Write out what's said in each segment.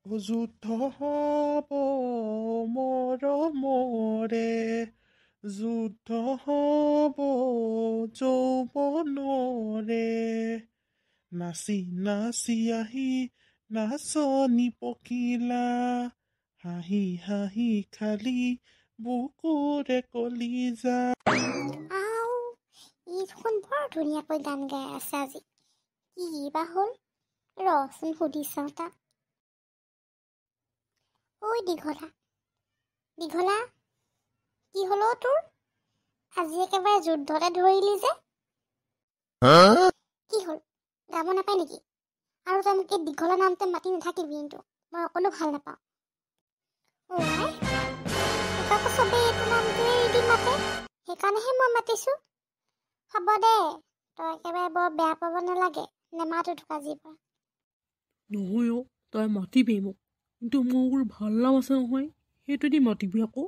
যুদ্ধ হব মৰমৰে, যুদ্ধ হব যৌৱনৰে, নাচি নাচি আহি নাচনি পকিলা, হাঁহি হাঁহি খালি বুকুৰে কলিজা। আও ই দেখোন বৰ ধুনীয়াকৈ গান গাই আছে আজি। কি বা হ'ল ৰচোন সুধি চাওঁ তাক। ঐ দীঘলা দীঘলা, কি হ'ল অ' তোৰ? আজি একেবাৰে যুদ্ধতে ধৰিলি যে। কি হ'ল, গাব নাপায় নেকি? আৰু তই মোক এই দীঘলা নামটো মাতি নাথাকিবি, কিন্তু মই অকণো ভাল নাপাওঁ। আকৌ চবেই এইটো নামটোৱে এৰি মাতে, সেইকাৰণেহে মই মাতিছোঁ। হ'ব দে, তই একেবাৰে বৰ বেয়া পাব নালাগে, নেমাতো তোক আজিৰ পৰা। নহয় অ', তই মাতিবি মোক, কিন্তু মোৰ ভাল নাম আছে নহয়, সেইটো দি মাতিবি আকৌ।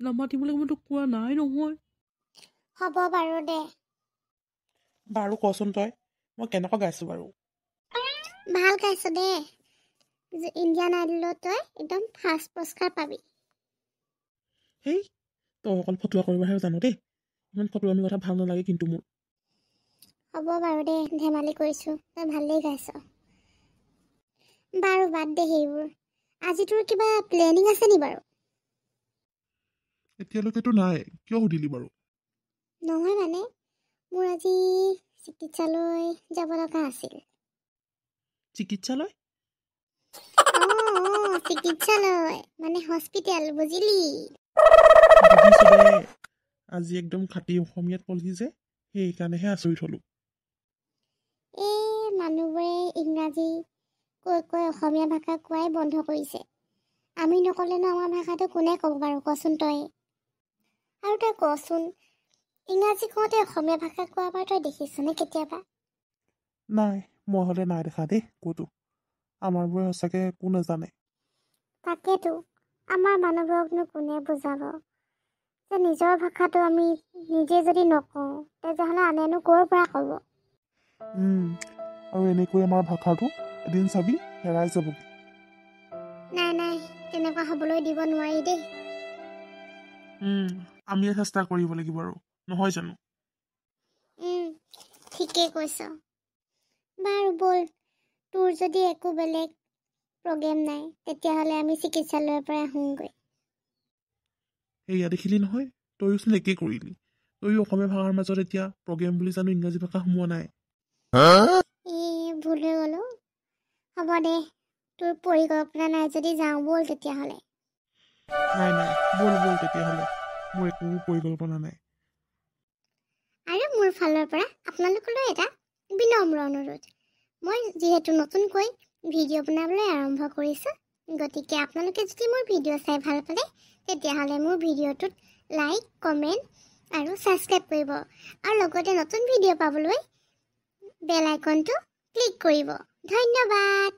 নামাতিবলৈ মই তোক কোৱা নাই নহয়। হ'ব বাৰু দে। বাৰু কচোন তই, মই কেনেকুৱা গাইছোঁ বাৰু? ভাল গাইছ দে। ইণ্ডিয়ান আইডলত তই একদম ফাৰ্ষ্ট পুৰস্কাৰ পাবি। হেই, তই অকল ফটুৱা কৰিবহে জানো দেই। ইমান ফটুৱামি কথা ভাল নালাগে কিন্তু মোৰ। হ'ব বাৰু দে, ধেমালি কৰিছোঁ, তই ভালেই গাইছ। বাৰু বাদ দে সেইবোৰ। আজি তোৰ কিবা প্লেনিং আছে নি বাৰু? এতিয়ালৈকেতো নাই, কিয় সুধিলি বাৰু? নহয় মানে, মোৰ আজি চিকিৎসালয় যাব লগা আছিল। চিকিৎসালয়? অঁ চিকিৎসালয় মানে হস্পিটেল, বুজিলি? বুজিছো দে, আজি একদম খাটি অসমীয়াত ক'লি যে, সেইকাৰণেহে আচৰিত হ'লো। এই মানুহবোৰে ইংৰাজী কৈ কৈ অসমীয়া ভাষা কোৱাই বন্ধ কৰিছে। আমি নক'লেনো আমাৰ ভাষাটো কোনে ক'ব বাৰু কচোন তই? আৰু তই কচোন, ইংৰাজী কওঁতে অসমীয়া ভাষা কোৱা বাৰু তই দেখিছনে কেতিয়াবা? নাই, মই হ'লে নাই দেখা দেই ক'তো। আমাৰবোৰে সঁচাকৈ একো নাজানে। তাকেতো, আমাৰ মানুহবোৰকনো কোনে বুজাব যে নিজৰ ভাষাটো আমি নিজে যদি নকওঁ, তেতিয়াহ'লে আনেনো ক'ৰ পৰা ক'ব? আৰু এনেকৈ আমাৰ ভাষাটো এদিন চাবি হেৰাই যাবগৈ। নাই নাই, তেনেকুৱা হ'বলৈ দিব নোৱাৰি দেই। আমিয়ে চেষ্টা কৰিব লাগিব আৰু, নহয় জানো? ঠিকেই কৈছ। বাৰু ব'ল, তোৰ যদি একো বেলেগ প্ৰগ্ৰেম নাই, তেতিয়াহ'লে আমি চিকিৎসালয়ৰ পৰা আহোঁগৈ। সেয়া দেখিলি নহয়, তইয়োচোন একেই কৰিলি। তইও অসমীয়া ভাষাৰ মাজত এতিয়া প্ৰগ্ৰেম বুলি জানো ইংৰাজী ভাষা সোমোৱা নাই? ভুল হৈ গ'লো। হ'ব দে, তোৰ পৰিকল্পনা নাই যদি যাওঁ ব'ল তেতিয়াহ'লে। নাই নাই, ব'ল ব'ল তেতিয়াহ'লে, মোৰ একো পৰিকল্পনা নাই। আৰু মোৰ ফালৰ পৰা আপোনালোকলৈ এটা বিনম্ৰ অনুৰোধ। মই যিহেতু নতুনকৈ ভিডিঅ' বনাবলৈ আৰম্ভ কৰিছোঁ, গতিকে আপোনালোকে যদি মোৰ ভিডিঅ' চাই ভাল পালে, তেতিয়াহ'লে মোৰ ভিডিঅ'টোত লাইক, কমেণ্ট আৰু ছাবস্ক্ৰাইব কৰিব, আৰু লগতে নতুন ভিডিঅ' পাবলৈ বেল আইকনটো ক্লিক কৰিব। ধন্যবাদ।